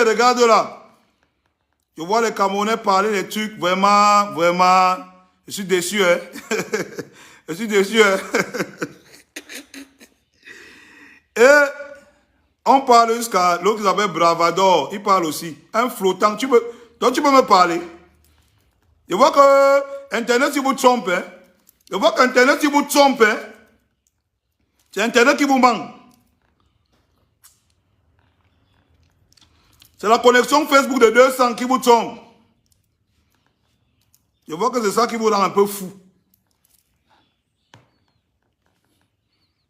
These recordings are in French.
regarde là. Je vois les Camerounais parler des trucs, vraiment, vraiment. Je suis déçu, hein. Je suis déçu, hein. Et on parle jusqu'à l'autre qui s'appelle Bravador. Il parle aussi. Un flottant. Donc tu peux me parler. Je vois que Internet, si vous trompe, hein. Je vois qu'Internet, si vous trompe, hein. C'est Internet qui vous manque. C'est la connexion Facebook de 200 qui vous trompe. Je vois que c'est ça qui vous rend un peu fou.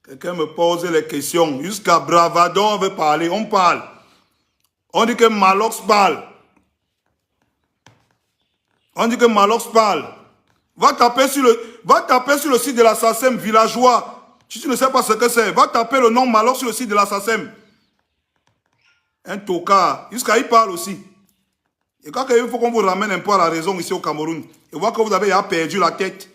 Quelqu'un me pose les questions. Jusqu'à Bravado, on veut parler. On parle. On dit que Malox parle. On dit que Malox parle. Va taper sur le site de la SACEM villageois. Si tu ne sais pas ce que c'est, va taper le nom Malox sur le site de la SACEM. Un tocard. Jusqu'à il parle aussi. Et quand il faut qu'on vous ramène un peu à la raison ici au Cameroun. Et voir que vous avez perdu la tête.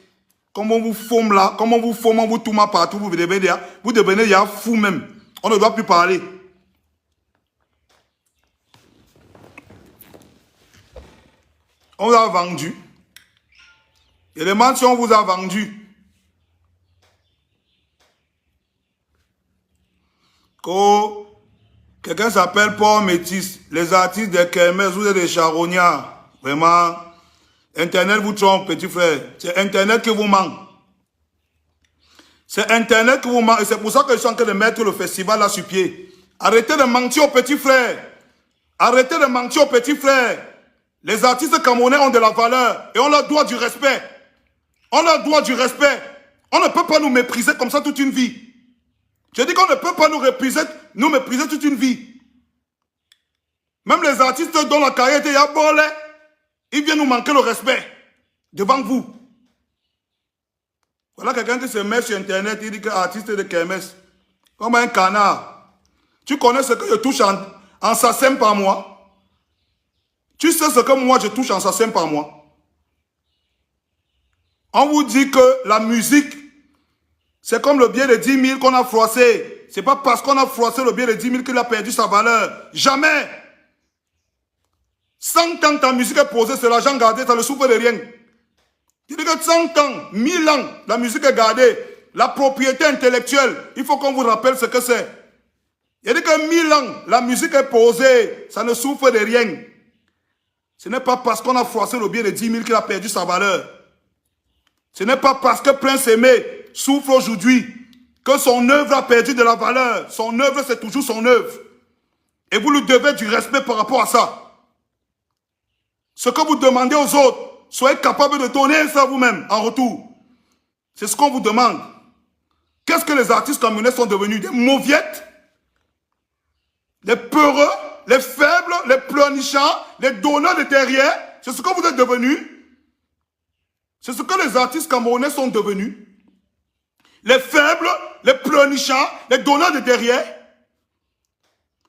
Comme on vous forme là, comme on vous forme, on vous tourne partout, vous devenez fou même. On ne doit plus parler. On vous a vendu. Et les mentions, on vous a vendu. Quelqu'un s'appelle Paul Métis. Les artistes des Kermès, vous êtes des charognards. Vraiment. Internet vous trompe, petit frère. C'est Internet qui vous manque. C'est Internet qui vous manque. Et c'est pour ça que je suis en train de mettre le festival là sur pied. Arrêtez de mentir aux petits frères. Arrêtez de mentir aux petits frères. Les artistes camerounais ont de la valeur. Et on leur doit du respect. On leur doit du respect. On ne peut pas nous mépriser comme ça toute une vie. Je dis qu'on ne peut pas nous mépriser toute une vie. Même les artistes dont la carrière était yabolée, ils viennent nous manquer le respect devant vous. Voilà quelqu'un qui se met sur Internet, il dit que artiste de Kermès. Comme un canard. Tu connais ce que je touche en SACEM par mois? Tu sais ce que moi je touche en SACEM par mois? On vous dit que la musique, c'est comme le billet de 10 000 qu'on a froissé. C'est pas parce qu'on a froissé le billet de 10 000 qu'il a perdu sa valeur. Jamais. 100 ans ta musique est posée, c'est l'argent gardé, ça ne souffre de rien. Tu dis que 100 ans, 1000 ans, la musique est gardée. La propriété intellectuelle, il faut qu'on vous rappelle ce que c'est. Il dit que 1000 ans, la musique est posée, ça ne souffre de rien. Ce n'est pas parce qu'on a froissé le billet de 10 000 qu'il a perdu sa valeur. Ce n'est pas parce que Prince Aimé souffre aujourd'hui que son œuvre a perdu de la valeur. Son œuvre, c'est toujours son œuvre. Et vous lui devez du respect par rapport à ça. Ce que vous demandez aux autres, soyez capable de donner ça vous-même en retour. C'est ce qu'on vous demande. Qu'est-ce que les artistes camerounais sont devenus? Des mauviettes? Les peureux? Les faibles? Les pleurnichants? Les donneurs de derrière? C'est ce que vous êtes devenus? C'est ce que les artistes camerounais sont devenus? Les faibles? Les pleurnichants? Les donneurs de derrière?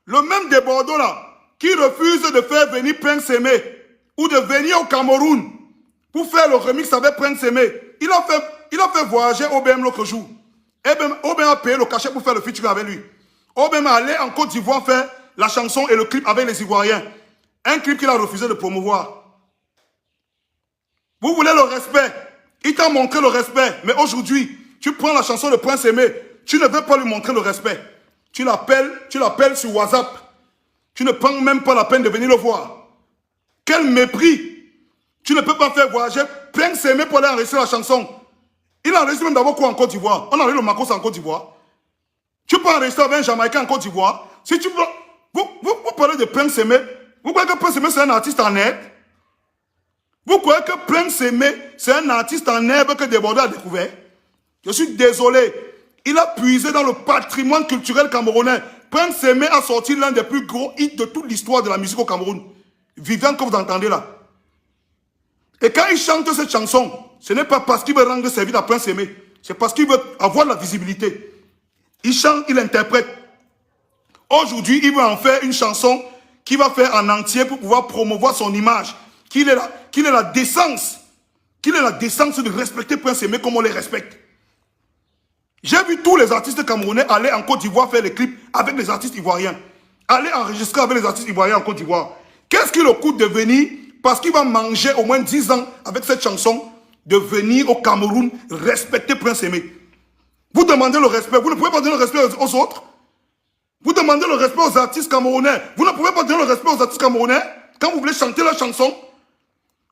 Le même des Bordeaux là, qui refuse de faire venir Prince Aimé, ou de venir au Cameroun pour faire le remix avec Prince Aimé. Il a fait voyager OBM l'autre jour. OBM a payé le cachet pour faire le featuring avec lui. OBM est allé en Côte d'Ivoire faire la chanson et le clip avec les Ivoiriens. Un clip qu'il a refusé de promouvoir. Vous voulez le respect. Il t'a montré le respect. Mais aujourd'hui, tu prends la chanson de Prince Aimé. Tu ne veux pas lui montrer le respect. Tu l'appelles sur WhatsApp. Tu ne prends même pas la peine de venir le voir. Quel mépris! Tu ne peux pas faire voyager Prince Aimé pour aller enregistrer la chanson. Il a enregistré même d'abord quoi en Côte d'Ivoire? On a enregistré le Macos en Côte d'Ivoire. Tu peux enregistrer avec un Jamaïcain en Côte d'Ivoire. Si tu veux, vous parlez de Prince Aimé. Vous croyez que Prince Aimé c'est un artiste en herbe? Vous croyez que Prince Aimé c'est un artiste en herbe que Desbordeaux a découvert? Je suis désolé. Il a puisé dans le patrimoine culturel camerounais. Prince Aimé a sorti l'un des plus gros hits de toute l'histoire de la musique au Cameroun. Vivant que vous entendez là. Et quand il chante cette chanson, ce n'est pas parce qu'il veut rendre service à Prince Aimé. C'est parce qu'il veut avoir la visibilité. Il chante, il interprète. Aujourd'hui, il veut en faire une chanson qu'il va faire en entier pour pouvoir promouvoir son image. Qu'il ait la décence. Qu'il ait la décence de respecter Prince Aimé comme on les respecte. J'ai vu tous les artistes camerounais aller en Côte d'Ivoire faire les clips avec les artistes ivoiriens. aller enregistrer avec les artistes ivoiriens en Côte d'Ivoire. Qu'est-ce qui le coûte de venir, parce qu'il va manger au moins 10 ans avec cette chanson, de venir au Cameroun respecter Prince Aimé? Vous demandez le respect, vous ne pouvez pas donner le respect aux autres. Vous demandez le respect aux artistes camerounais. Vous ne pouvez pas donner le respect aux artistes camerounais quand vous voulez chanter la chanson.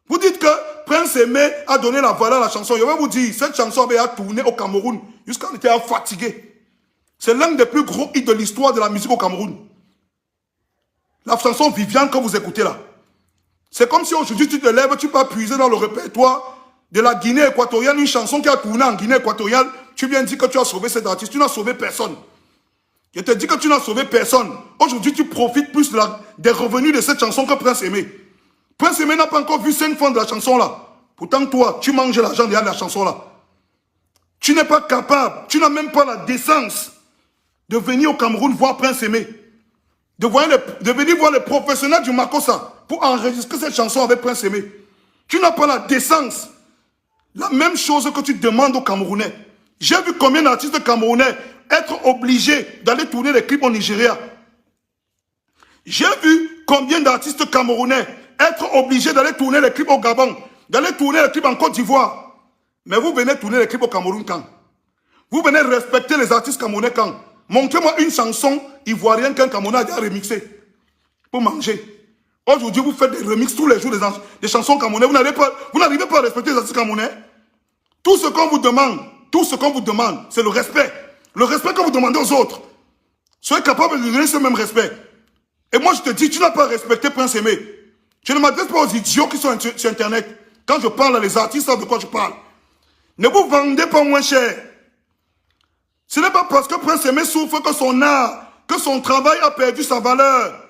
Vous dites que Prince Aimé a donné la valeur à la chanson. Je vais vous dire, cette chanson avait tourné au Cameroun jusqu'à on était fatigué. C'est l'un des plus gros hits de l'histoire de la musique au Cameroun. La chanson Viviane que vous écoutez là. C'est comme si aujourd'hui tu te lèves, tu peux puiser dans le répertoire de la Guinée équatoriale, une chanson qui a tourné en Guinée équatoriale. Tu viens dire que tu as sauvé cet artiste. Tu n'as sauvé personne. Je te dis que tu n'as sauvé personne. Aujourd'hui, tu profites plus des revenus de cette chanson que Prince Aimé. Prince Aimé n'a pas encore vu 5 francs de la chanson là. Pourtant, toi, tu manges l'argent derrière la chanson là. Tu n'es pas capable, tu n'as même pas la décence de venir au Cameroun voir Prince Aimé. De venir voir les professionnels du Makossa pour enregistrer cette chanson avec Prince Aimé. Tu n'as pas la décence. La même chose que tu demandes aux Camerounais. J'ai vu combien d'artistes camerounais être obligés d'aller tourner les clips au Nigeria. J'ai vu combien d'artistes camerounais être obligés d'aller tourner les clips au Gabon, d'aller tourner les clips en Côte d'Ivoire. Mais vous venez tourner les clips au Cameroun quand? Vous venez respecter les artistes camerounais quand? Montrez-moi une chanson ivoirienne qu'un Camerounais a déjà remixée pour manger. Aujourd'hui, vous faites des remixes tous les jours des chansons camerounais. Vous n'arrivez pas à respecter les artistes camerounais. Tout ce qu'on vous demande, c'est le respect. Le respect que vous demandez aux autres. Soyez capable de donner ce même respect. Et moi, je te dis, tu n'as pas respecté Prince Aimé. Je ne m'adresse pas aux idiots qui sont sur Internet. Quand je parle à les artistes, de quoi je parle. Ne vous vendez pas moins cher. Ce n'est pas parce que Prince Aimé souffre que son art, que son travail a perdu sa valeur.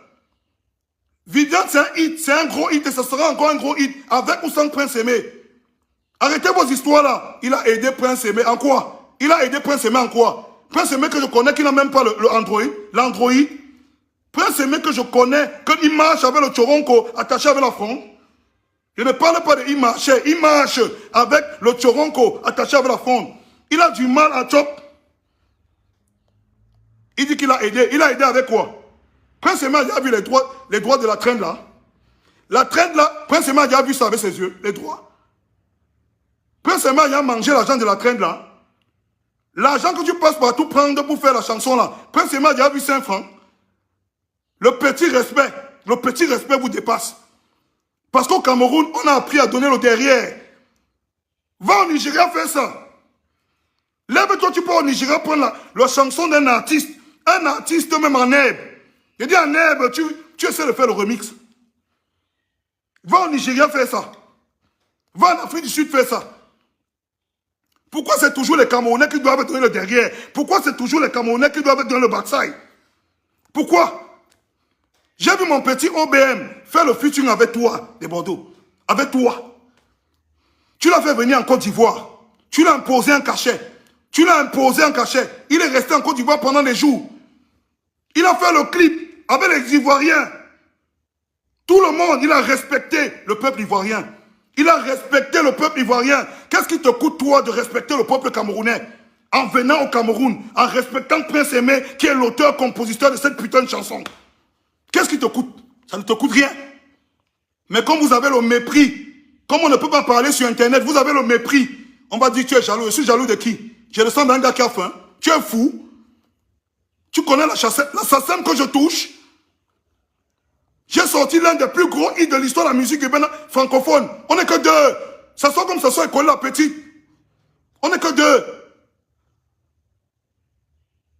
Viviane, c'est un hit, c'est un gros hit et ce sera encore un gros hit, avec ou sans Prince Aimé. Arrêtez vos histoires là. Il a aidé Prince Aimé en quoi? Il a aidé Prince Aimé en quoi? Prince Aimé que je connais qui n'a même pas l'Android. Prince Aimé que je connais, qu'il marche avec le Choronko attaché avec la fronde. Je ne parle pas de il marchait, il marche avec le Choronko attaché avec la fronde. Il a du mal à chop. Il dit qu'il a aidé. Il a aidé avec quoi? Prince Aimé a déjà vu les droits de la traîne là. La traîne là, Prince Aimé a déjà vu ça avec ses yeux, les droits. Prince Aimé a déjà mangé l'argent de la traîne là. L'argent que tu passes partout prendre pour faire la chanson là, Prince Aimé a déjà vu 5 francs. Le petit respect vous dépasse. Parce qu'au Cameroun, on a appris à donner le derrière. Va au Nigeria faire ça. Lève-toi, tu peux au Nigeria prendre la chanson d'un artiste. Un artiste même en herbe. Je dis en herbe, tu essaies de faire le remix. Va au Nigeria faire ça. Va en Afrique du Sud faire ça. Pourquoi c'est toujours les Camerounais qui doivent donner le derrière? Pourquoi c'est toujours les Camerounais qui doivent donner le backside? Pourquoi? J'ai vu mon petit OBM faire le featuring avec toi, de Bordeaux. Avec toi. Tu l'as fait venir en Côte d'Ivoire. Tu l'as imposé un cachet. Il est resté en Côte d'Ivoire pendant des jours. Il a fait le clip avec les Ivoiriens. Tout le monde, il a respecté le peuple ivoirien. Il a respecté le peuple ivoirien. Qu'est-ce qui te coûte, toi, de respecter le peuple camerounais? En venant au Cameroun, en respectant Prince Aimé, qui est l'auteur-compositeur de cette putain de chanson. Qu'est-ce qui te coûte? Ça ne te coûte rien. Mais comme vous avez le mépris, comme on ne peut pas parler sur Internet, vous avez le mépris. On va dire, tu es jaloux. Je suis jaloux de qui? J'ai le sang d'un gars qui a faim. Tu es fou. Tu connais l'assassin que je touche? J'ai sorti l'un des plus gros hits de l'histoire de la musique urbaine francophone. On n'est que deux. Ça sort comme ça sort école la petite. On n'est que deux.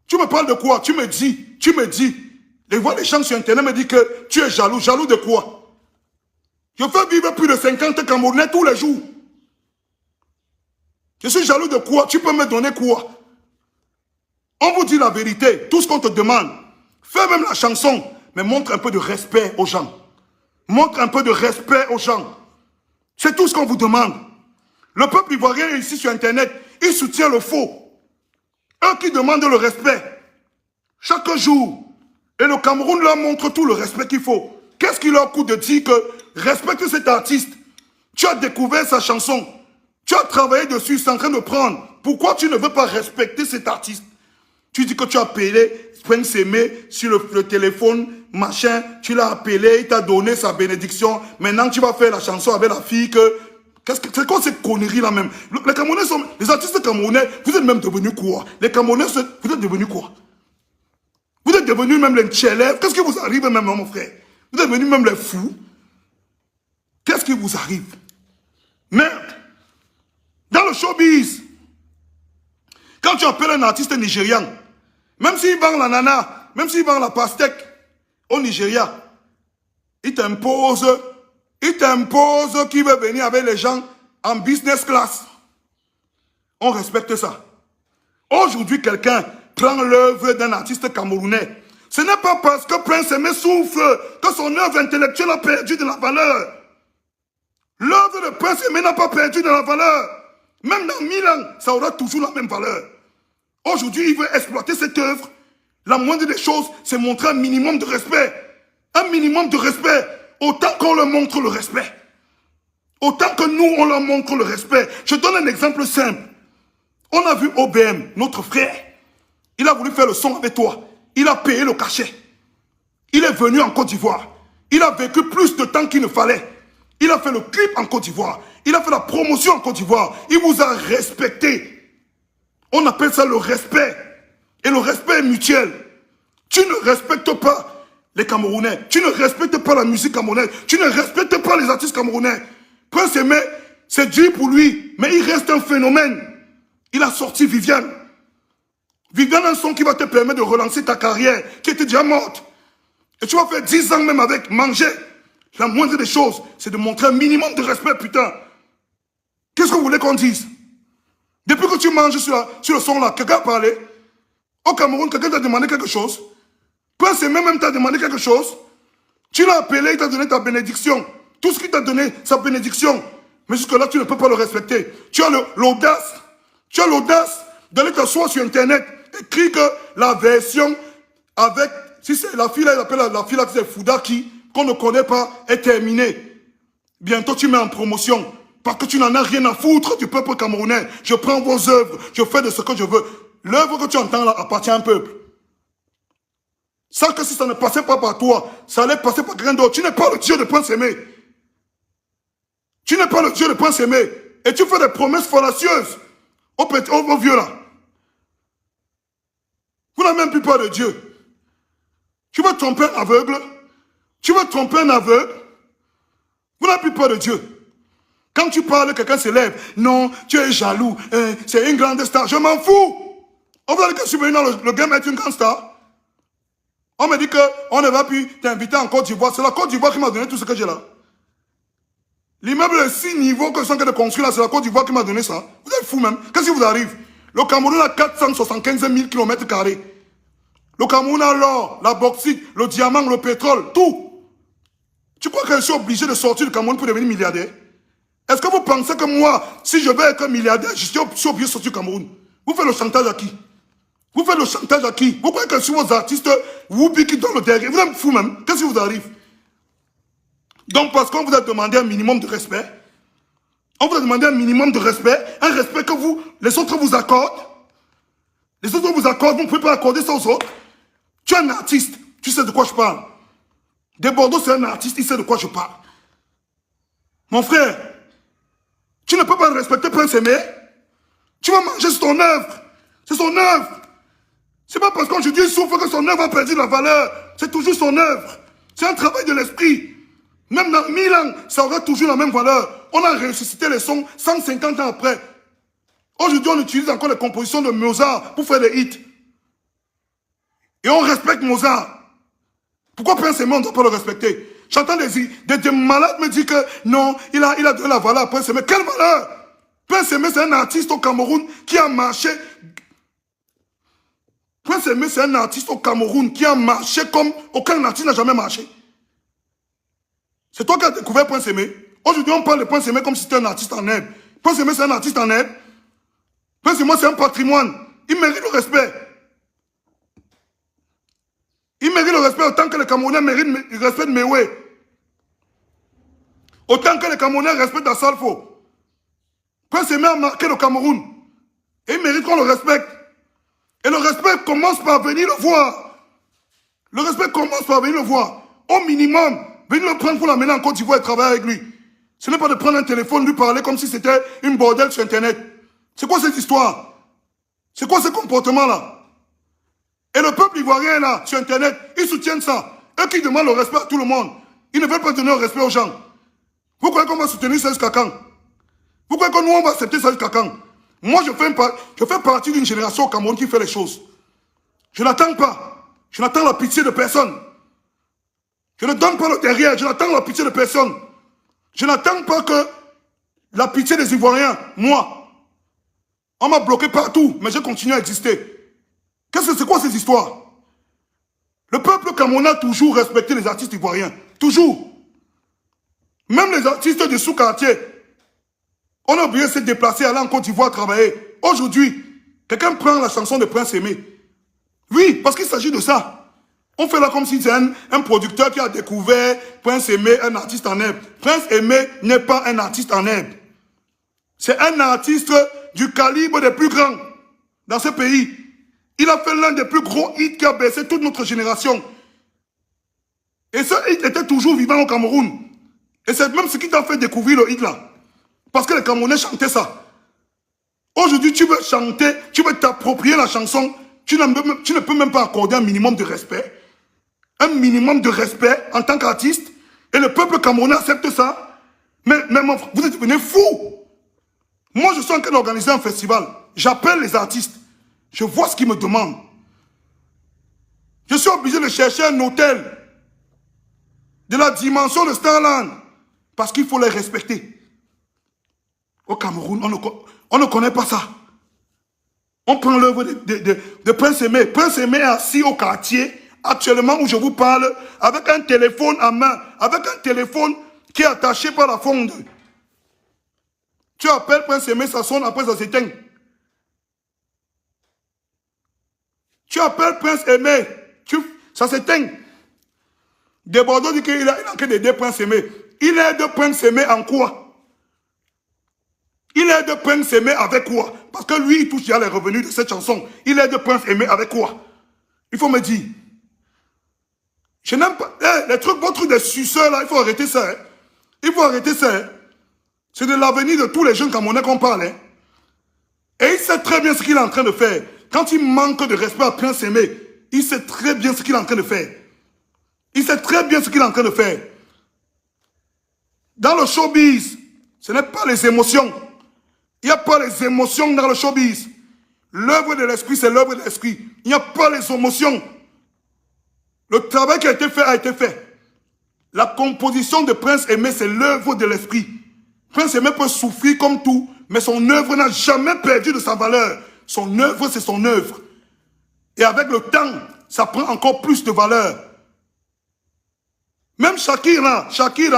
Tu me parles de quoi? Tu me dis. Les gens sur Internet me disent que tu es jaloux. Jaloux de quoi? Je fais vivre plus de 50 Camerounais tous les jours. Je suis jaloux de quoi? Tu peux me donner quoi? On vous dit la vérité, tout ce qu'on te demande. Fais même la chanson, mais montre un peu de respect aux gens. Montre un peu de respect aux gens. C'est tout ce qu'on vous demande. Le peuple ivoirien est ici sur Internet, il soutient le faux. Eux qui demandent le respect. Chaque jour. Et le Cameroun leur montre tout le respect qu'il faut. Qu'est-ce qui leur coûte de dire que respecte cet artiste? Tu as découvert sa chanson. Tu as travaillé dessus, c'est en train de prendre. Pourquoi tu ne veux pas respecter cet artiste? Tu dis que tu as payé Prince Aimé sur le téléphone machin, tu l'as appelé, il t'a donné sa bénédiction. Maintenant, tu vas faire la chanson avec la fille que... C'est quoi cette connerie là même? Les Camerounais sont... Les artistes camerounais, vous êtes même devenus quoi? Les Camerounais, vous êtes devenus quoi? Vous êtes devenus même les tchélèves. Qu'est-ce qui vous arrive même, mon frère? Vous êtes devenus même les fous. Qu'est-ce qui vous arrive? Merde. Dans le showbiz, quand tu appelles un artiste nigérian, même s'il vend la nana, même s'il vend la pastèque au Nigeria, il t'impose qu'il veut venir avec les gens en business class. On respecte ça. Aujourd'hui, quelqu'un prend l'œuvre d'un artiste camerounais. Ce n'est pas parce que Prince Aimé souffre que son œuvre intellectuelle a perdu de la valeur. L'œuvre de Prince Aimé n'a pas perdu de la valeur. Même dans 1000 ans, ça aura toujours la même valeur. Aujourd'hui, il veut exploiter cette œuvre. La moindre des choses, c'est montrer un minimum de respect. Un minimum de respect. Autant qu'on leur montre le respect. Autant que nous, on leur montre le respect. Je donne un exemple simple. On a vu OBM, notre frère. Il a voulu faire le son avec toi. Il a payé le cachet. Il est venu en Côte d'Ivoire. Il a vécu plus de temps qu'il ne fallait. Il a fait le clip en Côte d'Ivoire. Il a fait la promotion en Côte d'Ivoire. Il vous a respecté. On appelle ça le respect. Et le respect est mutuel. Tu ne respectes pas les Camerounais. Tu ne respectes pas la musique camerounaise. Tu ne respectes pas les artistes camerounais. Prince Aimé, c'est dur pour lui. Mais il reste un phénomène. Il a sorti Viviane. Viviane a un son qui va te permettre de relancer ta carrière, qui était déjà morte. Et tu vas faire 10 ans même avec manger. La moindre des choses, c'est de montrer un minimum de respect, putain. Qu'est-ce que vous voulez qu'on dise? Depuis que tu manges sur le son là, quelqu'un a parlé. Au Cameroun, quelqu'un t'a demandé quelque chose. Prince Aimé même t'a demandé quelque chose. Tu l'as appelé, il t'a donné ta bénédiction. Tout ce qu'il t'a donné, sa bénédiction. Mais jusque-là, tu ne peux pas le respecter. Tu as l'audace. Tu as l'audace d'aller t'asseoir sur Internet, écrit que la version avec, si c'est la fille là, il appelle la fille là, c'est Foudaki, qu'on ne connaît pas, est terminée. Bientôt, tu mets en promotion. Parce que tu n'en as rien à foutre du peuple camerounais. Je prends vos œuvres, je fais de ce que je veux. L'œuvre que tu entends là appartient à un peuple. Sans que si ça ne passait pas par toi, ça allait passer par quelqu'un d'autre. Tu n'es pas le Dieu de Prince Aimé. Tu n'es pas le Dieu de Prince Aimé. Et tu fais des promesses fallacieuses aux vieux là. Vous n'avez même plus peur de Dieu. Tu vas tromper un aveugle. Tu vas tromper un aveugle. Vous n'avez plus peur de Dieu. Quand tu parles, quelqu'un se lève. Non, tu es jaloux. C'est une grande star. Je m'en fous. On va dire que je suis venu dans le game être une grande star. On me dit qu'on ne va plus t'inviter en Côte d'Ivoire. C'est la Côte d'Ivoire qui m'a donné tout ce que j'ai là. L'immeuble de 6 niveaux que je suis en train de construire là, c'est la Côte d'Ivoire qui m'a donné ça. Vous êtes fous même. Qu'est-ce qui vous arrive? Le Cameroun a 475 000 km². Le Cameroun a l'or, la bauxite, le diamant, le pétrole, tout. Tu crois que je suis obligé de sortir du Cameroun pour devenir milliardaire? Est-ce que vous pensez que moi, si je veux être milliardaire, je suis obligé de sortir du Cameroun? Vous faites le chantage à qui? Vous faites le chantage à qui? Vous croyez que sur vos artistes, Whoopi qui donne le derrière? Vous êtes fous même. Qu'est-ce qui vous arrive? Donc parce qu'on vous a demandé un minimum de respect, on vous a demandé un minimum de respect, un respect que vous, les autres vous accordent. Les autres vous accordent, vous ne pouvez pas accorder ça aux autres. Tu es un artiste, tu sais de quoi je parle. De Bordeaux, c'est un artiste, il sait de quoi je parle. Mon frère, tu ne peux pas respecter Prince Aimé. Tu vas manger sur ton œuvre. C'est son œuvre. C'est pas parce qu'aujourd'hui il souffre que son œuvre a perdu la valeur. C'est toujours son œuvre. C'est un travail de l'esprit. Même dans 1000 ans, ça aura toujours la même valeur. On a ressuscité les sons 150 ans après. Aujourd'hui, on utilise encore les compositions de Mozart pour faire des hits. Et on respecte Mozart. Pourquoi Prince Aimé, on ne doit pas le respecter? J'entends des malades me dire que non, il a donné la valeur à Prince Aimé. Quelle valeur? Prince Aimé, c'est un artiste au Cameroun qui a marché. Prince Aimé, c'est un artiste au Cameroun qui a marché comme aucun artiste n'a jamais marché. C'est toi qui as découvert Prince Aimé. Aujourd'hui, on parle de Prince Aimé comme si c'était un artiste en herbe. Prince Aimé, c'est un artiste en herbe. Prince Aimé, c'est un patrimoine. Il mérite le respect. Il mérite le respect autant que les Camerounais méritent le respect de Mewé. Autant que les Camerounais respectent Assalfo. Prince Aimé a marqué le Cameroun. Et il mérite qu'on le respecte. Et le respect commence par venir le voir. Le respect commence par venir le voir. Au minimum, venir le prendre pour l'amener en Côte d'Ivoire et travailler avec lui. Ce n'est pas de prendre un téléphone, lui parler comme si c'était une bordel sur Internet. C'est quoi cette histoire? C'est quoi ce comportement-là? Et le peuple ivoirien, là, sur Internet, ils soutiennent ça. Eux qui demandent le respect à tout le monde. Ils ne veulent pas donner le respect aux gens. Vous croyez qu'on va soutenir ça jusqu'à quand? Vous croyez que nous, on va accepter ça jusqu'à quand? Moi, je fais partie d'une génération au Cameroun qui fait les choses. Je n'attends pas. Je n'attends la pitié de personne. Je ne donne pas le derrière. Je n'attends la pitié de personne. Je n'attends pas que la pitié des Ivoiriens, moi. On m'a bloqué partout, mais je continue à exister. C'est quoi ces histoires? Le peuple camerounais a toujours respecté les artistes ivoiriens. Toujours. Même les artistes de sous-quartier. On a oublié de se déplacer, aller en Côte d'Ivoire travailler. Aujourd'hui, quelqu'un prend la chanson de Prince Aimé. Oui, parce qu'il s'agit de ça. On fait là comme si c'est un producteur qui a découvert Prince Aimé, un artiste en herbe. Prince Aimé n'est pas un artiste en herbe. C'est un artiste du calibre des plus grands dans ce pays. Il a fait l'un des plus gros hits qui a baissé toute notre génération. Et ce hit était toujours vivant au Cameroun. Et c'est même ce qui t'a fait découvrir le hit là. Parce que les Camerounais chantaient ça. Aujourd'hui, tu veux chanter, tu veux t'approprier la chanson, tu ne peux même pas accorder un minimum de respect. Un minimum de respect en tant qu'artiste. Et le peuple camerounais accepte ça. Mais vous êtes devenus fous. Moi, je suis en train d'organiser un festival. J'appelle les artistes. Je vois ce qu'ils me demandent. Je suis obligé de chercher un hôtel de la dimension de Starland. Parce qu'il faut les respecter. Au Cameroun, on ne connaît pas ça. On prend l'œuvre de Prince Aimé. Prince Aimé est assis au quartier, actuellement où je vous parle, avec un téléphone à main, avec un téléphone qui est attaché par la fonde. Tu appelles Prince Aimé, ça sonne, après ça s'éteint. Tu appelles Prince Aimé, ça s'éteint. Desbordeaux dit qu'il a en train d'aider Prince Aimé. Il aide Prince Aimé en quoi? Il aide Prince Aimé avec quoi? Parce que lui, il touche déjà les revenus de cette chanson. Il aide Prince Aimé avec quoi? Il faut me dire. Je n'aime pas... vos trucs de suceurs là, il faut arrêter ça. Hein. Il faut arrêter ça. Hein. C'est de l'avenir de tous les jeunes Camerounais qu'on parle. Hein. Et il sait très bien ce qu'il est en train de faire. Quand il manque de respect à Prince Aimé, il sait très bien ce qu'il est en train de faire. Il sait très bien ce qu'il est en train de faire. Dans le showbiz, ce n'est pas les émotions. Il n'y a pas les émotions dans le showbiz. L'œuvre de l'esprit, c'est l'œuvre de l'esprit. Il n'y a pas les émotions. Le travail qui a été fait a été fait. La composition de Prince Aimé, c'est l'œuvre de l'esprit. Prince Aimé peut souffrir comme tout, mais son œuvre n'a jamais perdu de sa valeur. Son œuvre, c'est son œuvre. Et avec le temps, ça prend encore plus de valeur. Même Shakira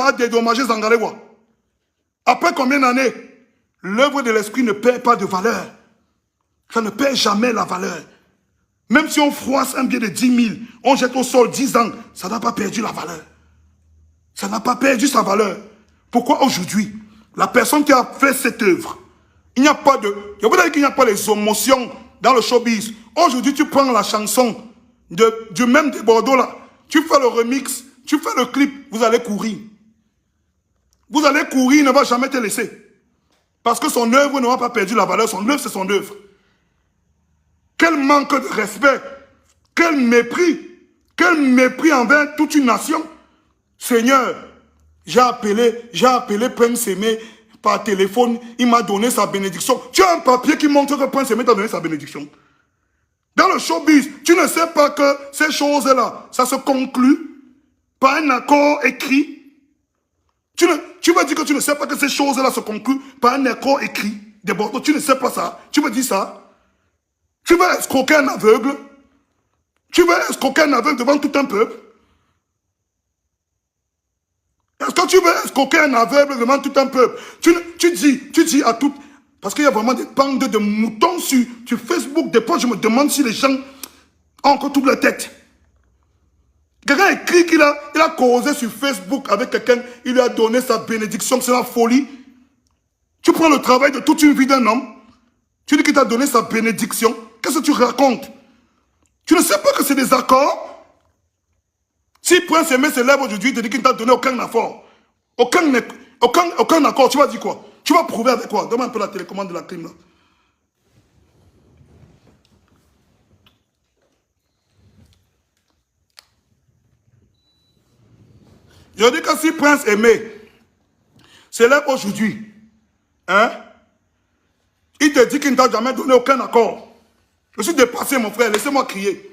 a dédommagé Zangarewa. Après combien d'années? L'œuvre de l'esprit ne perd pas de valeur. Ça ne perd jamais la valeur. Même si on froisse un billet de 10 000, on jette au sol 10 ans, ça n'a pas perdu la valeur. Ça n'a pas perdu sa valeur. Pourquoi aujourd'hui, la personne qui a fait cette œuvre, il n'y a pas de... Je vous dire qu'il n'y a pas les émotions dans le showbiz. Aujourd'hui, tu prends la chanson du même de Bordeaux là, tu fais le remix, tu fais le clip, vous allez courir. Vous allez courir, il ne va jamais te laisser. Parce que son œuvre n'aura pas perdu la valeur. Son œuvre, c'est son œuvre. Quel manque de respect. Quel mépris envers toute une nation. Seigneur, j'ai appelé Prince Aimé par téléphone. Il m'a donné sa bénédiction. Tu as un papier qui montre que Prince Aimé t'a donné sa bénédiction. Dans le showbiz, tu ne sais pas que ces choses-là, ça se conclut par un accord écrit. Tu vas dire que tu ne sais pas que ces choses-là se concluent par un accord écrit. D'abord, tu ne sais pas ça. Tu veux dire ça? Tu veux escroquer un aveugle? Tu veux escroquer un aveugle devant tout un peuple? Est-ce que tu veux escroquer un aveugle devant tout un peuple? Tu dis à tout... Parce qu'il y a vraiment des bandes de moutons sur Facebook. Des fois, je me demande si les gens ont encore toute la tête. Quelqu'un a écrit qu'il a causé sur Facebook avec quelqu'un, il lui a donné sa bénédiction, c'est la folie. Tu prends le travail de toute une vie d'un homme, tu dis qu'il t'a donné sa bénédiction, qu'est-ce que tu racontes? Tu ne sais pas que c'est des accords? Si Prince Aimé se lève aujourd'hui, il te dit qu'il ne t'a donné aucun accord, aucun accord, tu vas dire quoi? Tu vas prouver avec quoi? Donne-moi un peu la télécommande de la clim là. Je dis que si Prince Aimé se lève aujourd'hui, hein, il te dit qu'il ne t'a jamais donné aucun accord. Je suis dépassé, mon frère, laissez-moi crier.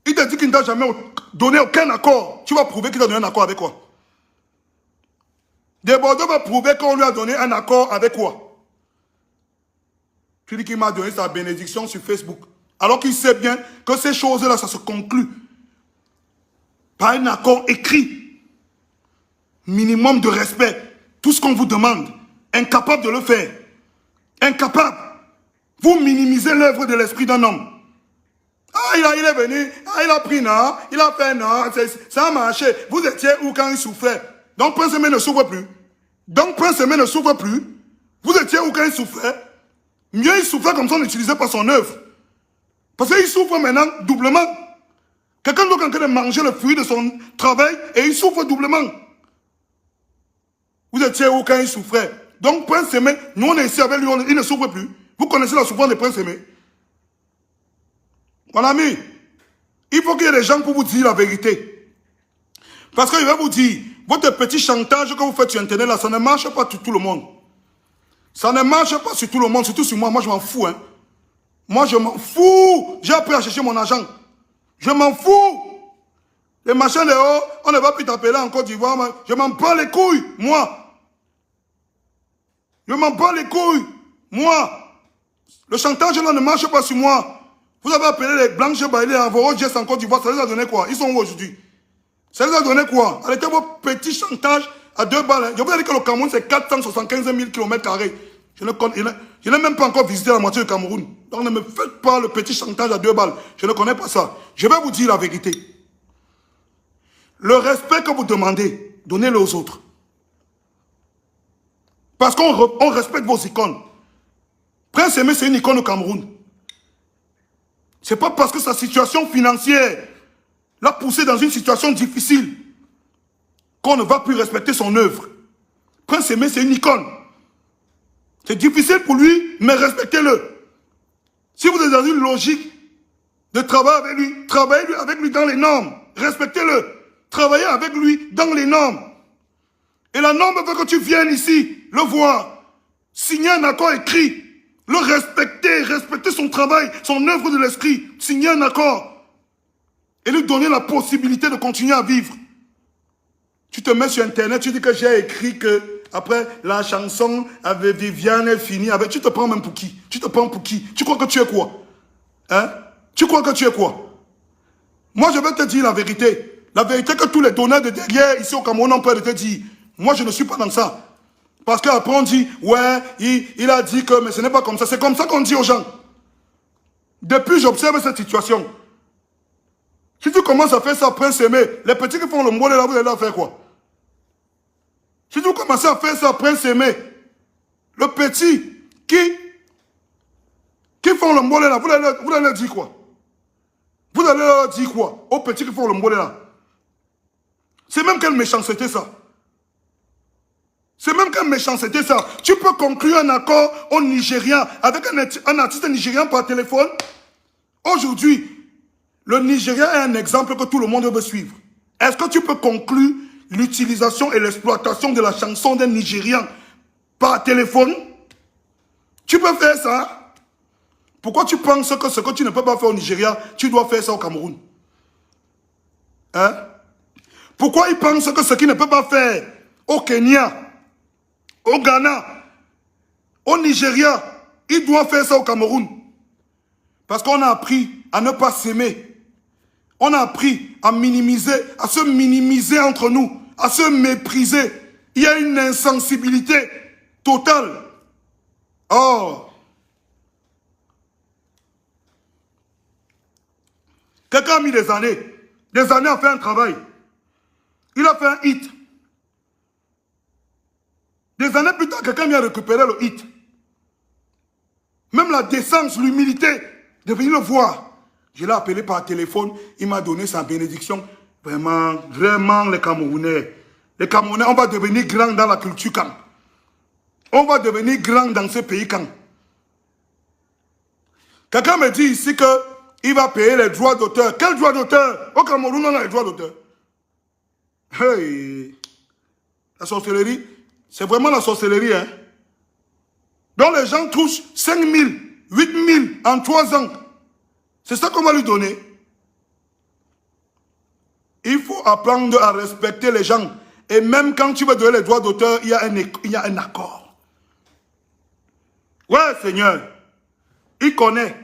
Il te dit qu'il ne t'a jamais donné aucun accord. Tu vas prouver qu'il t'a donné un accord avec quoi? Desbordeaux va prouver qu'on lui a donné un accord avec quoi? Tu dis qu'il m'a donné sa bénédiction sur Facebook. Alors qu'il sait bien que ces choses-là, ça se conclut par un accord écrit. Minimum de respect. Tout ce qu'on vous demande. Incapable de le faire. Incapable. Vous minimisez l'œuvre de l'esprit d'un homme. Ah, il est venu, ah, il a pris non, il a fait non, ça a marché. Vous étiez où quand il souffrait? Donc Prince Aimé ne souffre plus. Donc Prince Aimé ne souffre plus. Vous étiez où quand il souffrait? Mieux il souffrait comme ça, on n'utilisait pas son œuvre. Parce qu'il souffre maintenant doublement. Quelqu'un doit en train de manger le fruit de son travail et il souffre doublement. Vous étiez où quand il souffrait? Donc Prince Aimé, nous on est ici avec lui, il ne souffre plus. Vous connaissez la souffrance de Prince Aimé? Mon ami, il faut qu'il y ait des gens pour vous dire la vérité. Parce que je vais vous dire, votre petit chantage que vous faites sur Internet là, ça ne marche pas sur tout le monde. Ça ne marche pas sur tout le monde, surtout sur moi. Moi, je m'en fous. Hein. Moi, je m'en fous. J'ai appris à chercher mon argent. Je m'en fous. Les machins de haut, on ne va plus t'appeler en Côte d'Ivoire. Je m'en bats les couilles, moi. Je m'en bats les couilles, moi. Le chantage là ne marche pas sur moi. Vous avez appelé les Blanches Bailey à vos gestes en Côte d'Ivoire, ça les a donné quoi? Ils sont où aujourd'hui? Ça les a donné quoi? Arrêtez vos petits chantages à 2 balles. Hein. Je vous ai dit que le Cameroun c'est 475 000 km². Je n'ai même pas encore visité la moitié du Cameroun. Donc ne me faites pas le petit chantage à 2 balles. Je ne connais pas ça. Je vais vous dire la vérité. Le respect que vous demandez, donnez-le aux autres. Parce qu'on respecte vos icônes. Prince Aimé, c'est une icône au Cameroun. Ce n'est pas parce que sa situation financière l'a poussé dans une situation difficile qu'on ne va plus respecter son œuvre. Prince Aimé, c'est une icône. C'est difficile pour lui, mais respectez-le. Si vous êtes dans une logique de travail avec lui, travaillez avec lui dans les normes. Respectez-le. Travaillez avec lui dans les normes. Et la norme veut que tu viennes ici, le voir, signer un accord écrit. Le respecter son travail, son œuvre de l'esprit, signer un accord et lui donner la possibilité de continuer à vivre. Tu te mets sur Internet, tu dis que j'ai écrit que après la chanson avec Viviane est finie. Tu te prends même pour qui? Tu te prends pour qui? Tu crois que tu es quoi? Hein? Tu crois que tu es quoi? Moi, je vais te dire la vérité. La vérité que tous les donneurs de derrière ici au Cameroun ont peur de te dire. Moi, je ne suis pas dans ça. Parce qu'après on dit, ouais, il a dit que, mais ce n'est pas comme ça. C'est comme ça qu'on dit aux gens. Depuis, j'observe cette situation. Si tu commences à faire ça, Prince Aimé, les petits qui font le mollet là, vous allez leur faire quoi? Si tu commences à faire ça, Prince Aimé, le petit qui font le mollet là, vous allez leur dire quoi? Vous allez leur dire quoi? Aux petits qui font le mollet là. C'est même quelle méchanceté ça? C'est même quelle méchanceté ça. Tu peux conclure un accord au Nigeria avec un artiste nigérien par téléphone. Aujourd'hui, le Nigeria est un exemple que tout le monde veut suivre. Est-ce que tu peux conclure l'utilisation et l'exploitation de la chanson d'un Nigérian par téléphone? Tu peux faire ça? Pourquoi tu penses que ce que tu ne peux pas faire au Nigeria, tu dois faire ça au Cameroun? Hein? Pourquoi ils pensent que ce qu'ils ne peuvent pas faire au Kenya, au Ghana, au Nigeria, ils doivent faire ça au Cameroun? Parce qu'on a appris à ne pas s'aimer. On a appris à minimiser, à se minimiser entre nous, à se mépriser. Il y a une insensibilité totale. Oh! Quelqu'un a mis des années à faire un travail. Il a fait un hit. Des années plus tard, quelqu'un vient récupérer le hit. Même la décence, l'humilité de venir le voir. Je l'ai appelé par téléphone, il m'a donné sa bénédiction. Vraiment, vraiment les Camerounais. Les Camerounais, on va devenir grands dans la culture quand? On va devenir grands dans ce pays quand? Quelqu'un me dit ici qu'il va payer les droits d'auteur. Quel droit d'auteur? Au Cameroun, on a les droits d'auteur. Hey, la sorcellerie, c'est vraiment la sorcellerie, hein? Donc les gens touchent 5 000, 8 000 en 3 ans. C'est ça qu'on va lui donner. Il faut apprendre à respecter les gens. Et même quand tu veux donner les droits d'auteur, il y a un accord. Ouais, Seigneur. Il connaît.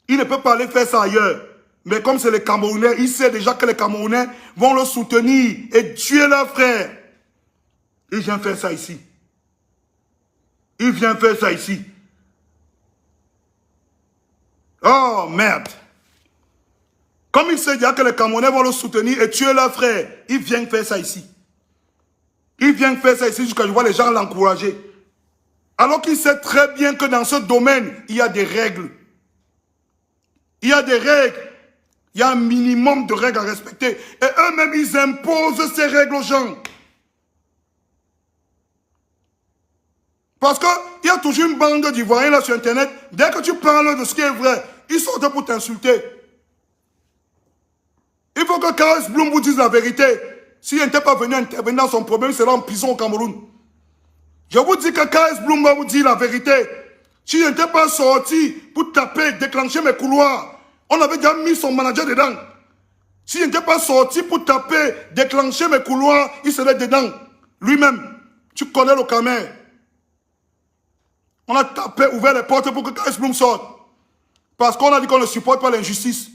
Il ne peut pas aller faire ça ailleurs. Mais comme c'est les Camerounais, il sait déjà que les Camerounais vont le soutenir et tuer leur frère. Il vient faire ça ici. Il vient faire ça ici. Oh, merde. Comme il sait déjà que les Camerounais vont le soutenir et tuer leur frère, il vient faire ça ici. Il vient faire ça ici jusqu'à ce que je vois les gens l'encourager. Alors qu'il sait très bien que dans ce domaine, il y a des règles. Il y a des règles. Il y a un minimum de règles à respecter. Et eux-mêmes, ils imposent ces règles aux gens. Parce qu'il y a toujours une bande d'Ivoiriens là sur Internet. Dès que tu parles de ce qui est vrai, ils sortent pour t'insulter. Il faut que K.S. Bloom vous dise la vérité. S'il n'était pas venu intervenir dans son problème, il sera en prison au Cameroun. Je vous dis que K.S. Bloom va vous dire la vérité. S'il n'était pas sorti pour taper, déclencher mes couloirs, on avait déjà mis son manager dedans. S'il n'était pas sorti pour taper, déclencher mes couloirs, il serait dedans. Lui-même. Tu connais le Camer. On a tapé, ouvert les portes pour que K.S. Bloom sorte. Parce qu'on a dit qu'on ne supporte pas l'injustice.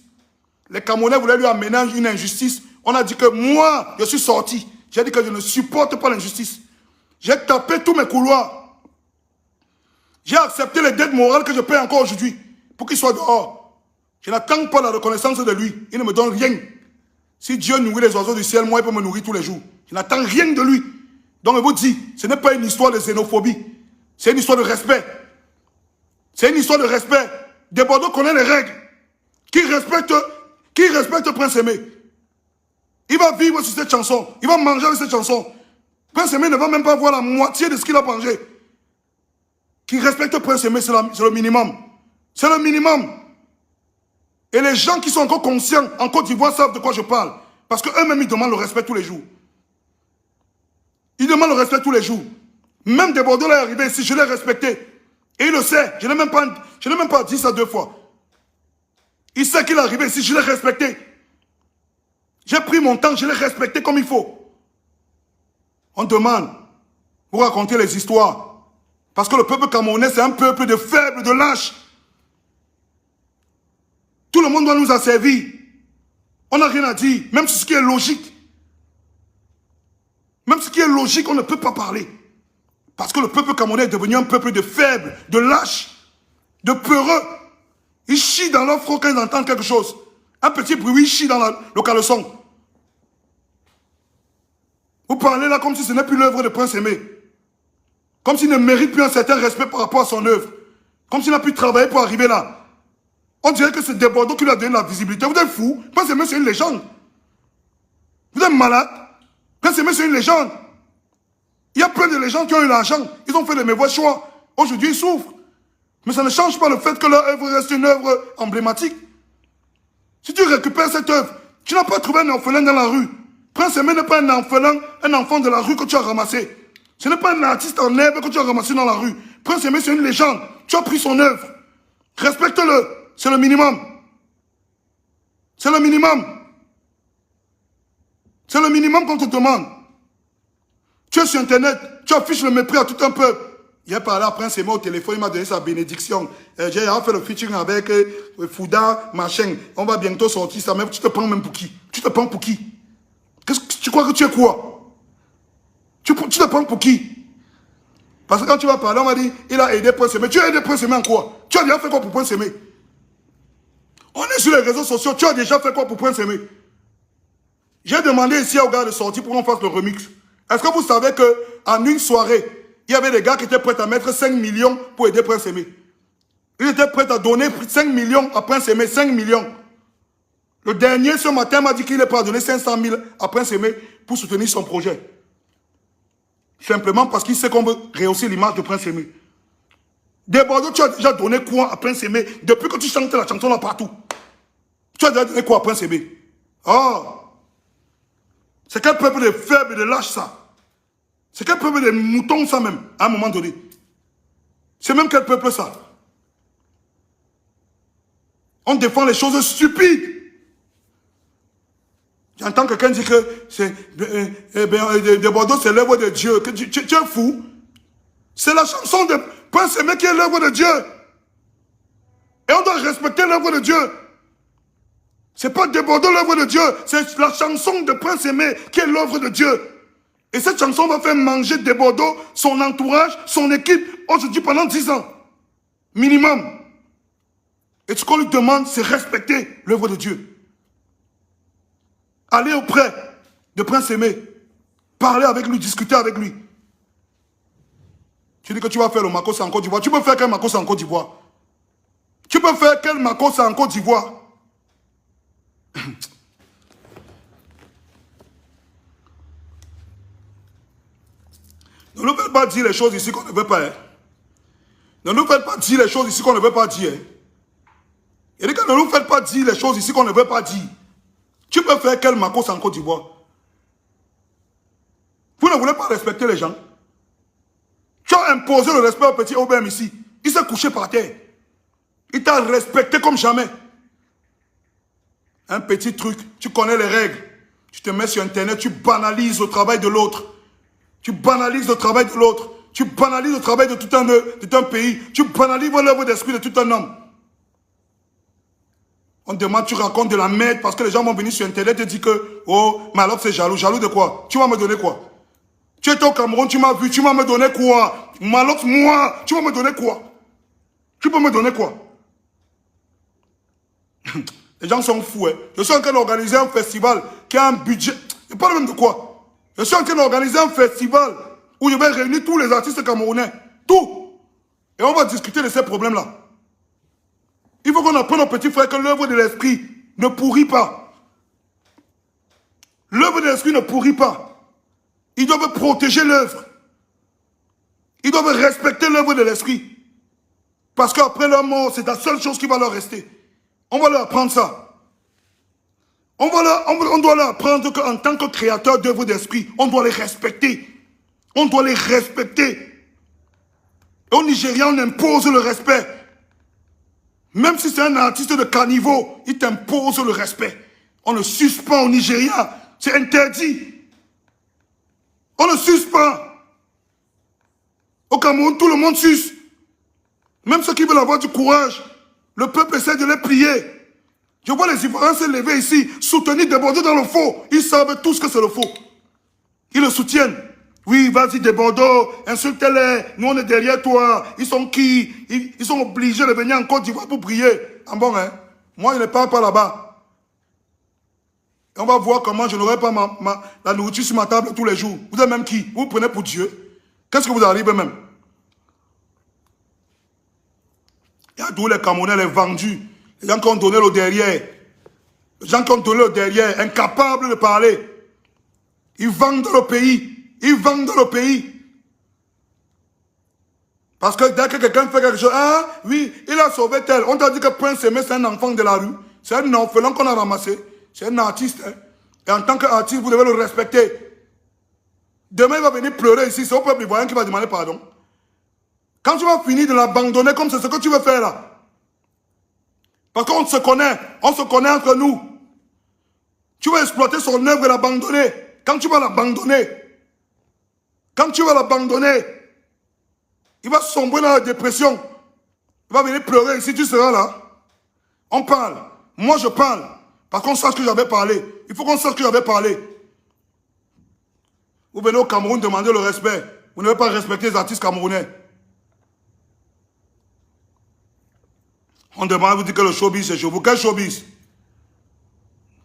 Les Camerounais voulaient lui amener une injustice. On a dit que moi, je suis sorti. J'ai dit que je ne supporte pas l'injustice. J'ai tapé tous mes couloirs. J'ai accepté les dettes morales que je paye encore aujourd'hui pour qu'il soit dehors. Je n'attends pas la reconnaissance de lui. Il ne me donne rien. Si Dieu nourrit les oiseaux du ciel, moi, il peut me nourrir tous les jours. Je n'attends rien de lui. Donc, je vous dis, ce n'est pas une histoire de xénophobie. C'est une histoire de respect. C'est une histoire de respect. Des Bordeaux connaît les règles. Qui respecte Prince Aimé. Il va vivre sur cette chanson. Il va manger avec cette chanson. Prince Aimé ne va même pas voir la moitié de ce qu'il a mangé. Qui respecte Prince Aimé, c'est le minimum. C'est le minimum. Et les gens qui sont encore conscients en Côte d'Ivoire savent de quoi je parle. Parce qu'eux-mêmes, ils demandent le respect tous les jours. Ils demandent le respect tous les jours. Même des Bordeaux là est arrivé ici, je l'ai respecté. Et il le sait. Je n'ai même pas dit ça 2 fois. Il sait qu'il est arrivé ici, je l'ai respecté. J'ai pris mon temps, je l'ai respecté comme il faut. On demande pour raconter les histoires. Parce que le peuple camerounais, c'est un peuple de faibles, de lâches. Tout le monde doit nous asservir. On n'a rien à dire, même sur ce qui est logique. Même ce qui est logique, on ne peut pas parler. Parce que le peuple camerounais est devenu un peuple de faibles, de lâches, de peureux. Ils chient dans leur front quand ils entendent quelque chose. Un petit bruit, ils chient dans le caleçon. Vous parlez là comme si ce n'est plus l'œuvre de Prince Aimé. Comme s'il ne mérite plus un certain respect par rapport à son œuvre. Comme s'il n'a pu travailler pour arriver là. On dirait que c'est des Bordeaux qui lui a donné la visibilité. Vous êtes fou. Prince Aimé, c'est une légende. Vous êtes malade. Prince Aimé, c'est une légende. Il y a plein de légendes qui ont eu l'argent. Ils ont fait les mauvais choix. Aujourd'hui, ils souffrent. Mais ça ne change pas le fait que leur œuvre reste une œuvre emblématique. Si tu récupères cette œuvre, tu n'as pas trouvé un orphelin dans la rue. Prince Aimé n'est pas un orphelin, un enfant de la rue que tu as ramassé. Ce n'est pas un artiste en herbe que tu as ramassé dans la rue. Prince Aimé, c'est une légende. Tu as pris son œuvre. Respecte-le. C'est le minimum. C'est le minimum. C'est le minimum qu'on te demande. Tu es sur Internet, tu affiches le mépris à tout un peuple. Il a parlé à Prince Aimé au téléphone, il m'a donné sa bénédiction. J'ai fait le featuring avec Fouda, machin. On va bientôt sortir ça. Mais tu te prends même pour qui? Tu te prends pour qui? Tu crois que tu es quoi? Tu te prends pour qui? Parce que quand tu vas parler, on va dire, il a aidé Prince Aimé. Tu as aidé Prince Aimé en quoi? Tu as déjà fait quoi pour Prince Aimé? On est sur les réseaux sociaux, tu as déjà fait quoi pour Prince Aimé? J'ai demandé ici aux gars de sortir pour qu'on fasse le remix. Est-ce que vous savez qu'en une soirée, il y avait des gars qui étaient prêts à mettre 5 millions pour aider Prince Aimé? Ils étaient prêts à donner 5 millions à Prince Aimé, 5 millions. Le dernier, ce matin, m'a dit qu'il est prêt à donner 500 000 à Prince Aimé pour soutenir son projet. Simplement parce qu'il sait qu'on veut rehausser l'image de Prince Aimé. Desbordeaux, tu as déjà donné quoi à Prince Aimé depuis que tu chantes la chanson là partout? Tu as déjà donné quoi à Prince Aimé? Oh! C'est quel peuple de faibles et de lâches ça? C'est quel peuple de moutons ça même, à un moment donné? C'est même quel peuple ça? On défend les choses stupides. J'entends quelqu'un dire que Desbordeaux c'est l'œuvre de Dieu. Que tu es fou? C'est la chanson de Prince Aimé qui est l'œuvre de Dieu. Et on doit respecter l'œuvre de Dieu. C'est pas Desbordeaux l'œuvre de Dieu. C'est la chanson de Prince Aimé qui est l'œuvre de Dieu. Et cette chanson va faire manger Desbordeaux, son entourage, son équipe, aujourd'hui pendant 10 ans. Minimum. Et ce qu'on lui demande, c'est respecter l'œuvre de Dieu. Aller auprès de Prince Aimé. Parler avec lui, discuter avec lui. Tu dis que tu vas faire le Makossa en Côte d'Ivoire. Tu peux faire quel Makossa en Côte d'Ivoire? Tu peux faire quel Makossa en Côte d'Ivoire? Ne nous faites pas dire les choses ici qu'on ne veut pas. Hein. Ne nous faites pas dire les choses ici qu'on ne veut pas dire. Il dit que ne nous faites pas dire les choses ici qu'on ne veut pas dire. Tu peux faire quel Makossa en Côte d'Ivoire? Vous ne voulez pas respecter les gens. Tu as imposé le respect au petit Obem ici. Il s'est couché par terre. Il t'a respecté comme jamais. Un petit truc, tu connais les règles. Tu te mets sur Internet, tu banalises le travail de l'autre. Tu banalises le travail de l'autre. Tu banalises le travail de tout un pays. Tu banalises l'œuvre d'esprit de tout un homme. On demande, tu racontes de la merde parce que les gens vont venir sur Internet et dire que, oh, Malok c'est jaloux. Jaloux de quoi? Tu vas me donner quoi? Tu étais au Cameroun, tu m'as vu, tu vas me donner quoi? Malok, moi, tu vas me donner quoi? Tu peux me donner quoi? Les gens sont fous, hein. Je suis en train d'organiser un festival qui a un budget. Je parle même de quoi? Je suis en train d'organiser un festival où je vais réunir tous les artistes camerounais. Tout. Et on va discuter de ces problèmes-là. Il faut qu'on apprenne aux petits frères que l'œuvre de l'esprit ne pourrit pas. L'œuvre de l'esprit ne pourrit pas. Ils doivent protéger l'œuvre. Ils doivent respecter l'œuvre de l'esprit. Parce qu'après leur mort, c'est la seule chose qui va leur rester. On va leur apprendre ça. On doit leur apprendre qu'en tant que créateur d'œuvres d'esprit, on doit les respecter. On doit les respecter. Et au Nigeria, on impose le respect. Même si c'est un artiste de caniveau, il t'impose le respect. On ne suce pas au Nigeria. C'est interdit. On ne suce pas. Au Cameroun, tout le monde suce. Même ceux qui veulent avoir du courage, le peuple essaie de les plier. Je vois les Ivoiriens se lever ici, soutenir Desbordeaux dans le faux. Ils savent tous que c'est le faux. Ils le soutiennent. Oui, vas-y Desbordeaux, insulte-les, nous on est derrière toi. Ils sont qui? Ils sont obligés de venir en Côte d'Ivoire pour prier. Ah bon, hein? Moi, je ne pars pas là-bas. Et on va voir comment je n'aurai pas la nourriture sur ma table tous les jours. Vous êtes même qui? Vous vous prenez pour Dieu? Qu'est-ce que vous arrivez même? Il y a tous les Camerounais, les vendus, les gens qui ont donné le derrière. Les gens qui ont donné le derrière, incapables de parler. Ils vendent le pays. Ils vendent le pays. Parce que dès que quelqu'un fait quelque chose, ah oui, il a sauvé tel. On t'a dit que Prince Aimé, c'est un enfant de la rue. C'est un orphelin qu'on a ramassé. C'est un artiste. Hein. Et en tant qu'artiste, vous devez le respecter. Demain, il va venir pleurer ici. C'est au peuple ivoirien qui va demander pardon. Quand tu vas finir de l'abandonner comme c'est ce que tu veux faire là. Parce qu'on se connaît entre nous. Tu vas exploiter son œuvre et l'abandonner. Quand tu vas l'abandonner, il va sombrer dans la dépression. Il va venir pleurer ici, tu seras là. On parle. Moi, je parle. Parce qu'on sache que j'avais parlé. Il faut qu'on sache que j'avais parlé. Vous venez au Cameroun demander le respect. Vous ne devez pas respecter les artistes camerounais. On demande, vous dites que le showbiz c'est chez vous. Quel showbiz?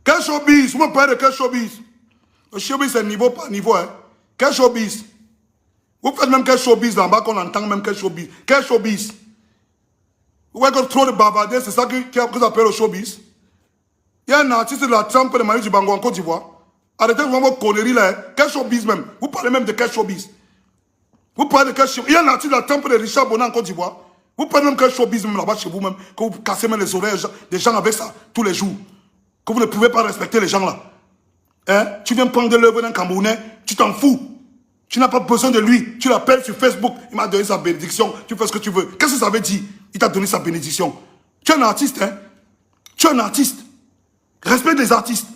Quel showbiz? Vous me parlez de quel showbiz? Le showbiz c'est niveau par niveau. Hein? Quel showbiz? Vous faites même quel showbiz là-bas qu'on entend même quel showbiz? Quel showbiz? Vous voyez que trop de bavarder, c'est ça que vous appelez le showbiz? Il y a un artiste de la trempe de Manu Dibango en Côte d'Ivoire. Arrêtez vraiment vos conneries là. Hein. Quel showbiz même? Vous parlez même de quel showbiz? Vous parlez de quel showbiz? Il y a un artiste de la trempe de Richard Bonin en Côte d'Ivoire. Vous parlez même de quel showbiz même là-bas chez vous même. Que vous cassez même les oreilles des gens avec ça tous les jours. Que vous ne pouvez pas respecter les gens là. Hein? Tu viens prendre l'œuvre d'un Camerounais, tu t'en fous. Tu n'as pas besoin de lui. Tu l'appelles sur Facebook, il m'a donné sa bénédiction, tu fais ce que tu veux. Qu'est-ce que ça veut dire? Il t'a donné sa bénédiction. Tu es un artiste, hein? Tu es un artiste. Respecte les artistes.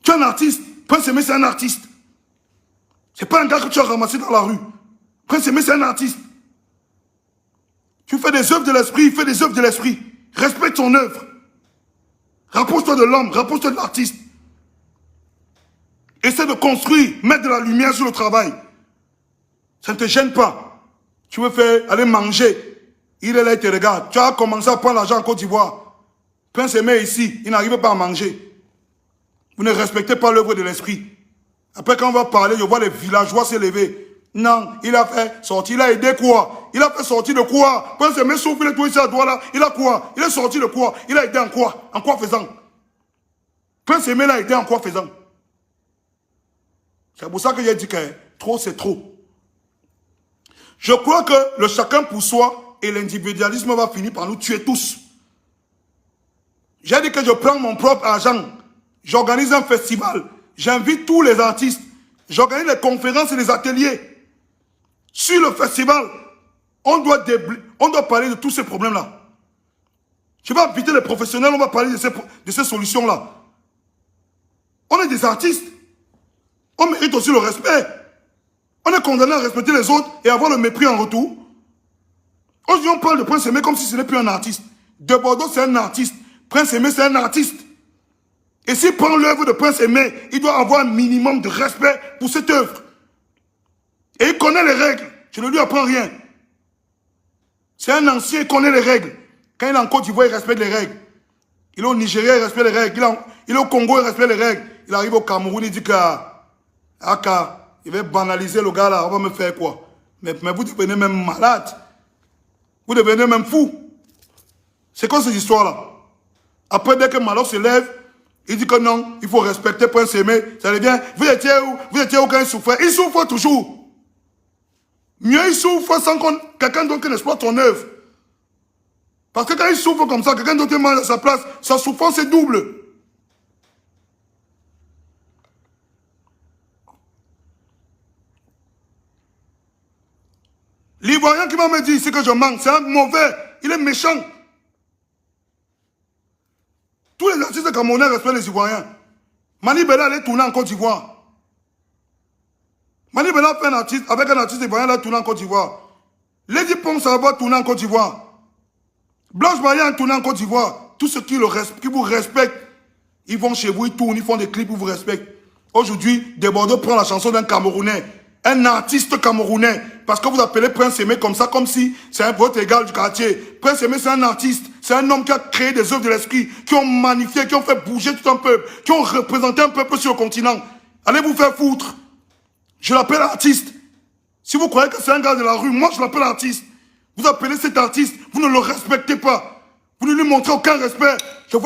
Tu es un artiste. Prince Aimé, c'est un artiste. C'est pas un gars que tu as ramassé dans la rue. Prince Aimé, c'est un artiste. Tu fais des œuvres de l'esprit, il fait des œuvres de l'esprit. Respecte son œuvre. Rapproche-toi de l'homme, rapproche-toi de l'artiste. Essaie de construire, mettre de la lumière sur le travail. Ça ne te gêne pas. Tu veux faire aller manger. Il est là, il te regarde. Tu as commencé à prendre l'argent en Côte d'Ivoire. Prince Aimé ici, il n'arrive pas à manger. Vous ne respectez pas l'œuvre de l'esprit. Après, quand on va parler, je vois les villageois s'élever. Non, il a fait sortir, il a aidé quoi? Il a fait sortir de quoi? Prince Aimé souffle, il est tout ici à droite là. Il a quoi? Il est sorti de quoi? Il a aidé en quoi? En quoi faisant? Prince Aimé l'a aidé en quoi faisant? C'est pour ça que j'ai dit que trop, c'est trop. Je crois que le chacun pour soi et l'individualisme va finir par nous tuer tous. J'ai dit que je prends mon propre argent. J'organise un festival. J'invite tous les artistes. J'organise les conférences et les ateliers. Sur le festival, on doit parler de tous ces problèmes-là. Je vais inviter les professionnels, on va parler de ces solutions-là. On est des artistes. On mérite aussi le respect. On est condamné à respecter les autres et avoir le mépris en retour. Aujourd'hui, on parle de Prince Aimé comme si ce n'est plus un artiste. De Bordeaux, c'est un artiste. Prince Aimé, c'est un artiste. Et s'il prend l'œuvre de Prince Aimé, il doit avoir un minimum de respect pour cette œuvre. Et il connaît les règles. Je ne lui apprends rien. C'est un ancien, il connaît les règles. Quand il est en Côte d'Ivoire, il respecte les règles. Il est au Nigeria, il respecte les règles. Il est au Congo, il respecte les règles. Il arrive au Cameroun, il dit que... il va banaliser le gars là, on va me faire quoi? Mais vous devenez même malade. Vous devenez même fou. C'est quoi cette histoire-là? Après, dès que Malo se lève, il dit que non, il faut respecter Prince Aimé. Ça devient, vous étiez où quand il souffrait? Il souffre toujours. Mieux il souffre sans quelqu'un d'autre qui n'exploite ton œuvre. Parce que quand il souffre comme ça, quelqu'un d'autre mange à sa place, sa souffrance est double. L'Ivoirien qui va me dire ce que je manque, c'est un mauvais, il est méchant. Tous les artistes camerounais respectent les Ivoiriens. Mani Bella allait tourner en Côte d'Ivoire. Mani Bella fait un artiste, avec un artiste ivoirien, là, tourner en Côte d'Ivoire. Lady Pong, ça va tourner en Côte d'Ivoire. Blanche Maria tourner en Côte d'Ivoire. Tous ceux qui vous respectent, ils vont chez vous, ils tournent, ils font des clips, ils vous respectent. Aujourd'hui, De Bordeaux prend la chanson d'un Camerounais, un artiste camerounais, parce que vous appelez Prince Aimé comme ça, comme si c'est un votre égal du quartier. Prince Aimé, c'est un artiste, c'est un homme qui a créé des œuvres de l'esprit, qui ont magnifié, qui ont fait bouger tout un peuple, qui ont représenté un peuple sur le continent. Allez vous faire foutre. Je l'appelle artiste. Si vous croyez que c'est un gars de la rue, moi je l'appelle artiste. Vous appelez cet artiste, vous ne le respectez pas. Vous ne lui montrez aucun respect. Je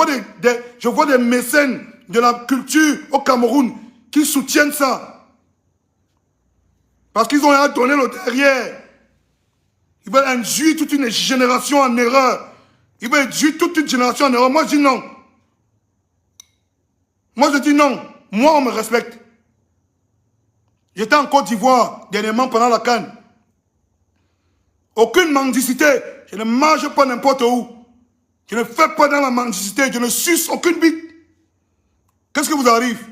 vois des mécènes de la culture au Cameroun qui soutiennent ça. Parce qu'ils ont à donner le derrière. Ils veulent induire toute une génération en erreur. Ils veulent induire toute une génération en erreur. Moi, je dis non. Moi, je dis non. Moi, on me respecte. J'étais en Côte d'Ivoire, dernièrement, pendant la CAN. Aucune mendicité. Je ne mange pas n'importe où. Je ne fais pas dans la mendicité. Je ne suce aucune bite. Qu'est-ce qui vous arrive?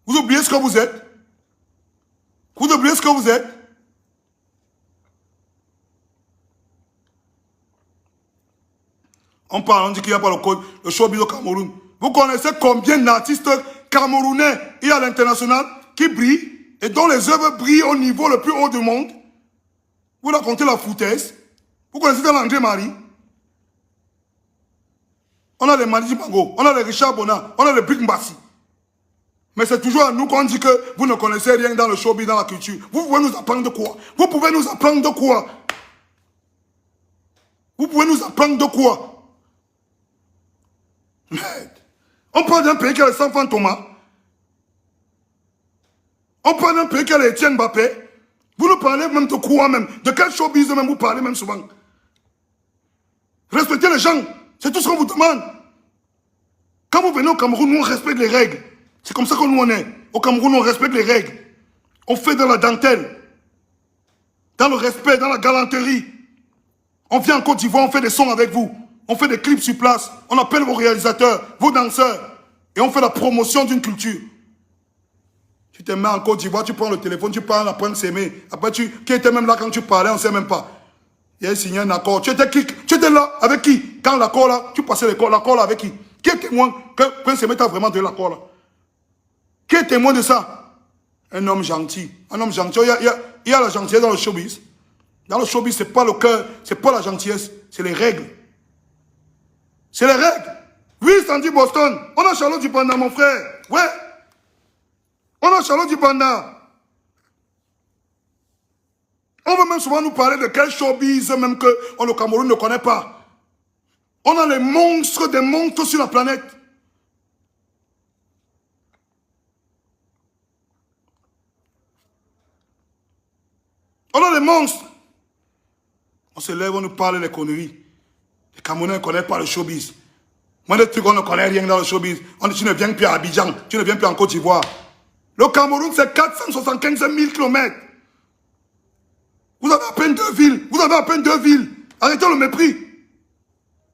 Vous oubliez ce que vous êtes? Vous oubliez ce que vous êtes? On parle, on dit qu'il n'y a pas le showbiz au Cameroun. Vous connaissez combien d'artistes camerounais il y a à l'international qui brillent et dont les œuvres brillent au niveau le plus haut du monde? Vous racontez la foutaise. Vous connaissez l'André Marie? On a les Mani Dibango, on a les Richard Bonin, on a les Big Mbassi. Mais c'est toujours à nous qu'on dit que vous ne connaissez rien dans le showbiz, dans la culture. Vous pouvez nous apprendre de quoi? Vous pouvez nous apprendre de quoi? Vous pouvez nous apprendre de quoi? Merde. On parle d'un pays qui a les enfants Thomas. On parle d'un pays qui a les Etienne Mbappé. Vous nous parlez même de quoi même? De quel showbiz même vous parlez même souvent? Respectez les gens. C'est tout ce qu'on vous demande. Quand vous venez au Cameroun, nous on respecte les règles. C'est comme ça que nous on est. Au Cameroun, on respecte les règles. On fait dans la dentelle. Dans le respect, dans la galanterie. On vient en Côte d'Ivoire, on fait des sons avec vous. On fait des clips sur place. On appelle vos réalisateurs, vos danseurs. Et on fait la promotion d'une culture. Tu te mets en Côte d'Ivoire, tu prends le téléphone, tu parles à Prince Aimé. Après, qui était même là quand tu parlais, on ne sait même pas. Il a signé un accord. Tu étais là avec qui? Quand l'accord là, tu passais l'accord là avec qui? Qui est témoin que Prince Aimé t'a vraiment donné l'accord là? Qui est témoin de ça? Un homme gentil. Un homme gentil. Il y a la gentillesse dans le showbiz. Dans le showbiz, ce n'est pas le cœur, ce n'est pas la gentillesse, c'est les règles. C'est les règles. Oui, Sandy Boston. On a Charlotte Dupanda, mon frère. Ouais. On a Charlotte Dupanda. On veut même souvent nous parler de quel showbiz, même que le Cameroun ne connaît pas. On a les monstres des monstres sur la planète. On a les monstres. On se lève, on nous parle des conneries. Les Camerounais ne connaissent pas le showbiz. Moi, des trucs, on ne connaît rien dans le showbiz. Tu ne viens plus à Abidjan, tu ne viens plus en Côte d'Ivoire. Le Cameroun, c'est 475 000 km. Vous avez à peine 2 villes. Vous avez à peine 2 villes. Arrêtez le mépris.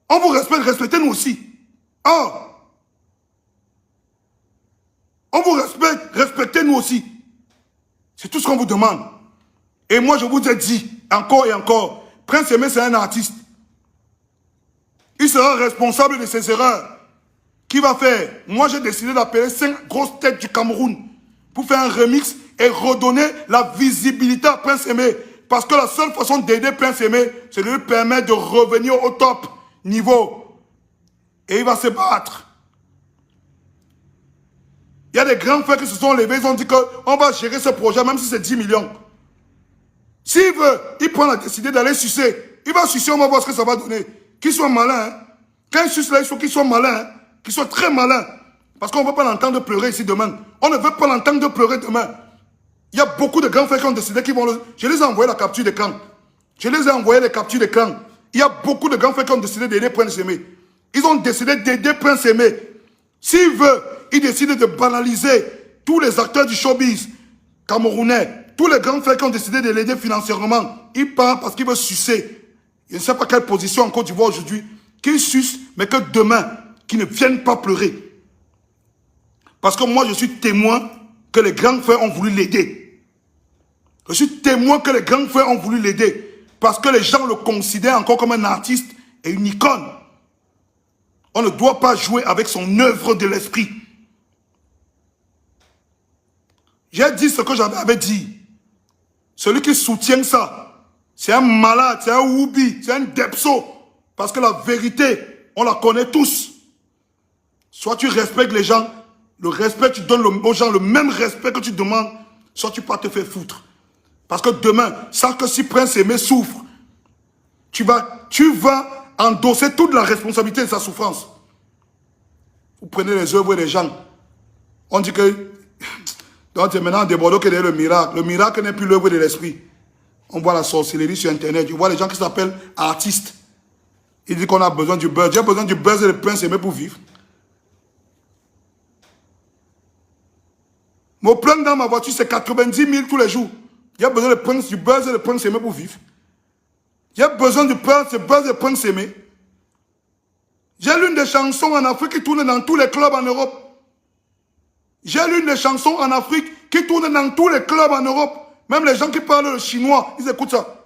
On vous respecte, respectez-nous aussi. Oh. On vous respecte, respectez-nous aussi. C'est tout ce qu'on vous demande. Et moi, je vous ai dit, encore et encore, Prince Aimé, c'est un artiste. Il sera responsable de ses erreurs. Qui va faire? Moi, j'ai décidé d'appeler 5 grosses têtes du Cameroun pour faire un remix et redonner la visibilité à Prince Aimé. Parce que la seule façon d'aider Prince Aimé, c'est de lui permettre de revenir au top niveau. Et il va se battre. Il y a des grands frères qui se sont levés, ils ont dit qu'on va gérer ce projet, même si c'est 10 millions. S'il veut, il prend la décision d'aller sucer. Il va sucer, on va voir ce que ça va donner. Qu'il soit malin. Hein. Quand il suce là, il faut qu'il soit malin. Hein. Qu'il soit très malin. Parce qu'on ne veut pas l'entendre pleurer ici demain. On ne veut pas l'entendre pleurer demain. Il y a beaucoup de grands frères qui ont décidé qu'ils vont le... Je les ai envoyé la capture d'écran. Je les ai envoyé les captures d'écran. Il y a beaucoup de grands frères qui ont décidé d'aider Prince Aimé. Ils ont décidé d'aider Prince Aimé. S'il veut, il décide de banaliser tous les acteurs du showbiz camerounais. Tous les grands frères qui ont décidé de l'aider financièrement, ils partent parce qu'ils veulent sucer. Je ne sais pas quelle position en Côte d'Ivoire aujourd'hui, qu'ils sucent, mais que demain, qu'ils ne viennent pas pleurer. Parce que moi, je suis témoin que les grands frères ont voulu l'aider. Je suis témoin que les grands frères ont voulu l'aider. Parce que les gens le considèrent encore comme un artiste et une icône. On ne doit pas jouer avec son œuvre de l'esprit. J'ai dit ce que j'avais dit. Celui qui soutient ça, c'est un malade, c'est un oubi, c'est un depso. Parce que la vérité, on la connaît tous. Soit tu respectes les gens, le respect, tu donnes aux gens le même respect que tu demandes, soit tu peux te faire foutre. Parce que demain, sans que si Prince Aimé souffre, tu vas endosser toute la responsabilité de sa souffrance. Vous prenez les œuvres des gens. On dit que... Donc c'est maintenant des Bordeaux qui est le miracle. Le miracle n'est plus l'œuvre de l'esprit. On voit la sorcellerie sur Internet. On voit les gens qui s'appellent artistes. Ils disent qu'on a besoin du buzz. J'ai besoin du buzz et le Prince Aimé pour vivre. Mon plein dans ma voiture, c'est 90 000 tous les jours. J'ai besoin du buzz et le Prince Aimé pour vivre. J'ai besoin du buzz et le Prince Aimé. J'ai l'une des chansons en Afrique qui tourne dans tous les clubs en Europe. J'ai l'une des chansons en Afrique qui tourne dans tous les clubs en Europe. Même les gens qui parlent le chinois, ils écoutent ça.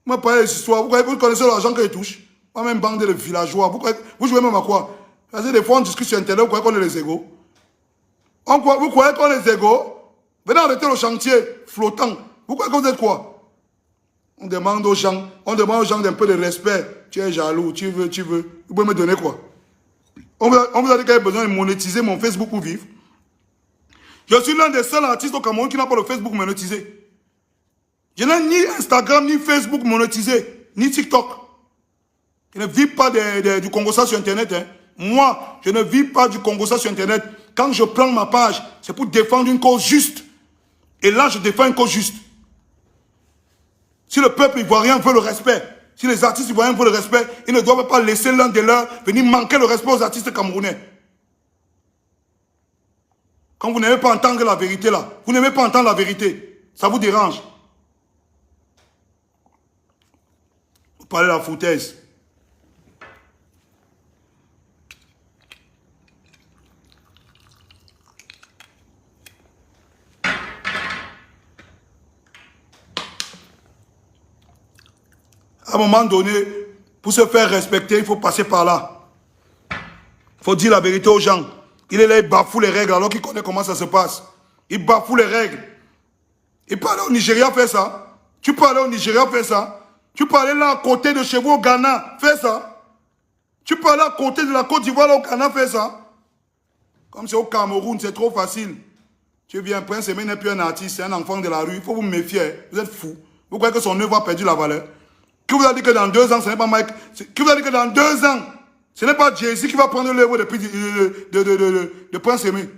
Moi, parler des histoires. Vous connaissez l'argent que je touche. Moi, même bande de villageois. Vous jouez même à quoi? Parce que des fois, on discute sur Internet, vous croyez qu'on est les égaux. Vous croyez qu'on est les égaux? Venez arrêter le chantier flottant. Vous croyez qu'on est quoi? On demande aux gens d'un peu de respect. Tu es jaloux, tu veux. Vous pouvez me donner quoi? On vous a dit qu'il y a besoin de monétiser mon Facebook pour vivre. Je suis l'un des seuls artistes au Cameroun qui n'a pas le Facebook monétisé. Je n'ai ni Instagram, ni Facebook monétisé, ni TikTok. Je ne vis pas du Congo-Ça sur Internet. Hein. Moi, je ne vis pas du Congo-Ça sur Internet. Quand je prends ma page, c'est pour défendre une cause juste. Et là, je défends une cause juste. Si le peuple ivoirien veut le respect, si les artistes ivoiriens veulent le respect, ils ne doivent pas laisser l'un de leurs venir manquer le respect aux artistes camerounais. Quand vous n'aimez pas entendre la vérité là, vous n'aimez pas entendre la vérité, ça vous dérange. Vous parlez de la foutaise. À un moment donné, pour se faire respecter, il faut passer par là. Il faut dire la vérité aux gens. Il est là, il bafoue les règles alors qu'il connaît comment ça se passe. Il bafoue les règles. Il peut aller au Nigeria faire ça. Tu peux aller au Nigeria faire ça. Tu peux aller là à côté de chez vous au Ghana faire ça. Tu peux aller à côté de la Côte d'Ivoire là au Ghana faire ça. Comme c'est au Cameroun, c'est trop facile. Tu viens, Prince Aimé n'est plus un artiste, c'est un enfant de la rue. Il faut vous méfier. Vous êtes fous. Vous croyez que son œuvre a perdu la valeur? Qui vous a dit que dans 2 ans, ce n'est pas Mike? Qui vous a dit que dans 2 ans, ce n'est pas Jay-Z qui va prendre l'œuvre de Prince Aimé?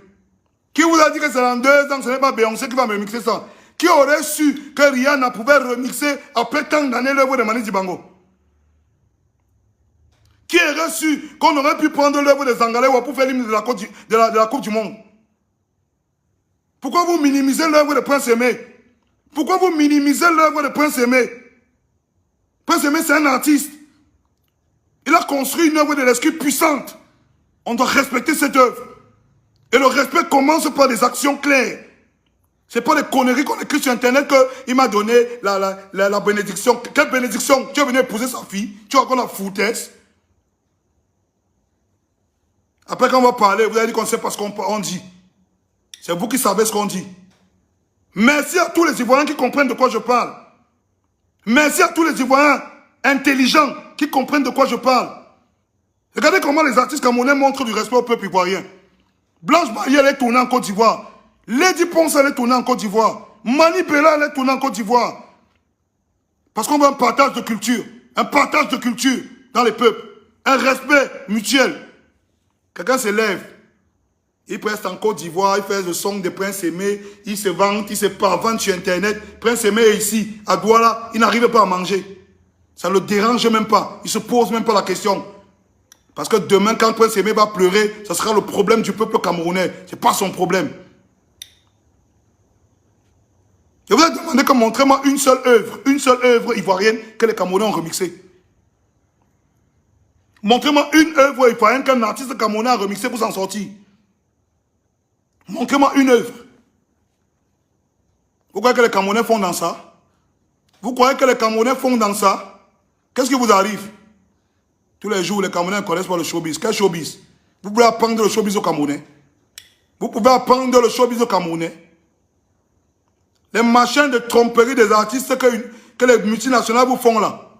Qui vous a dit que c'est dans 2 ans, ce n'est pas Beyoncé qui va remixer ça? Qui aurait su que Rihanna pouvait remixer après tant d'années l'œuvre de Manu Dibango? Qui aurait su qu'on aurait pu prendre l'œuvre de Zangalewa pour faire l'hymne de la Coupe du Monde? Pourquoi vous minimisez l'œuvre de Prince Aimé? Pourquoi vous minimisez l'œuvre de Prince Aimé? Prince Aimé, c'est un artiste. Il a construit une œuvre de l'esprit puissante. On doit respecter cette œuvre. Et le respect commence par des actions claires. Ce n'est pas des conneries qu'on écrit sur Internet qu'il m'a donné la bénédiction. Quelle bénédiction? Tu es venu épouser sa fille. Tu vois qu'on a foutaise. Après, quand on va parler, vous allez dire qu'on sait pas ce qu'on dit. C'est vous qui savez ce qu'on dit. Merci à tous les Ivoiriens qui comprennent de quoi je parle. Merci à tous les Ivoiriens intelligents qui comprennent de quoi je parle. Regardez comment les artistes camerounais montrent du respect au peuple ivoirien. Blanche Marie, elle est tournée en Côte d'Ivoire. Lady Ponce, elle est tournée en Côte d'Ivoire. Mani Bella, elle est tournée en Côte d'Ivoire. Parce qu'on veut un partage de culture. Un partage de culture dans les peuples. Un respect mutuel. Quelqu'un se lève. Il reste en Côte d'Ivoire, il fait le son de Prince Aimé, il se vante, il se vante sur Internet. Prince Aimé est ici, à Douala, il n'arrive pas à manger. Ça ne le dérange même pas, il ne se pose même pas la question. Parce que demain, quand Prince Aimé va pleurer, ça sera le problème du peuple camerounais. Ce n'est pas son problème. Je vous ai demandé que montrez-moi une seule œuvre ivoirienne que les Camerounais ont remixée. Montrez-moi une œuvre ivoirienne qu'un artiste camerounais a remixée pour s'en sortir. Montrez-moi une œuvre. Vous croyez que les Camerounais font dans ça? Vous croyez que les Camerounais font dans ça? Qu'est-ce qui vous arrive? Tous les jours, les Camerounais connaissent pas le showbiz. Quel showbiz? Vous pouvez apprendre le showbiz aux Camerounais. Vous pouvez apprendre le showbiz aux Camerounais. Les machins de tromperie des artistes que les multinationales vous font là.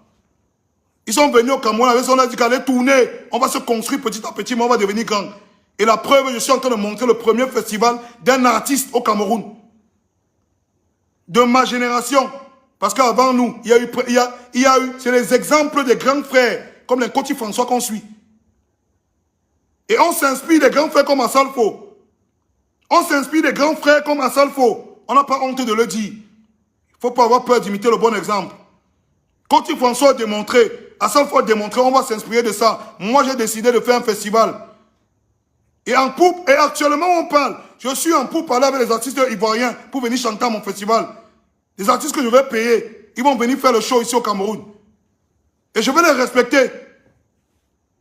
Ils sont venus au Cameroun avec son dit qu'allez tourner. On va se construire petit à petit, mais on va devenir grand. Et la preuve, je suis en train de montrer le premier festival d'un artiste au Cameroun. De ma génération. Parce qu'avant nous, il y a eu, c'est les exemples des grands frères, comme les Coty François qu'on suit. Et on s'inspire des grands frères comme Assalfo. On s'inspire des grands frères comme Assalfo. On n'a pas honte de le dire. Il ne faut pas avoir peur d'imiter le bon exemple. Coty François a démontré, Assalfo a démontré, on va s'inspirer de ça. Moi, j'ai décidé de faire un festival. Et en poupe, et actuellement on parle, je suis en poupe parler avec les artistes ivoiriens pour venir chanter à mon festival. Les artistes que je vais payer, ils vont venir faire le show ici au Cameroun. Et je vais les respecter.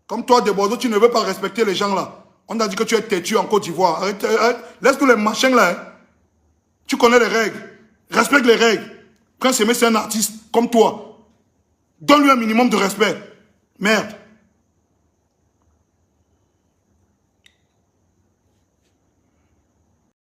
Comme toi, Desbordeaux, tu ne veux pas respecter les gens là. On a dit que tu es têtu en Côte d'Ivoire. Arrête, laisse-nous les machins là. Hein. Tu connais les règles. Respecte les règles. Prince Aimé, c'est un artiste comme toi. Donne-lui un minimum de respect. Merde.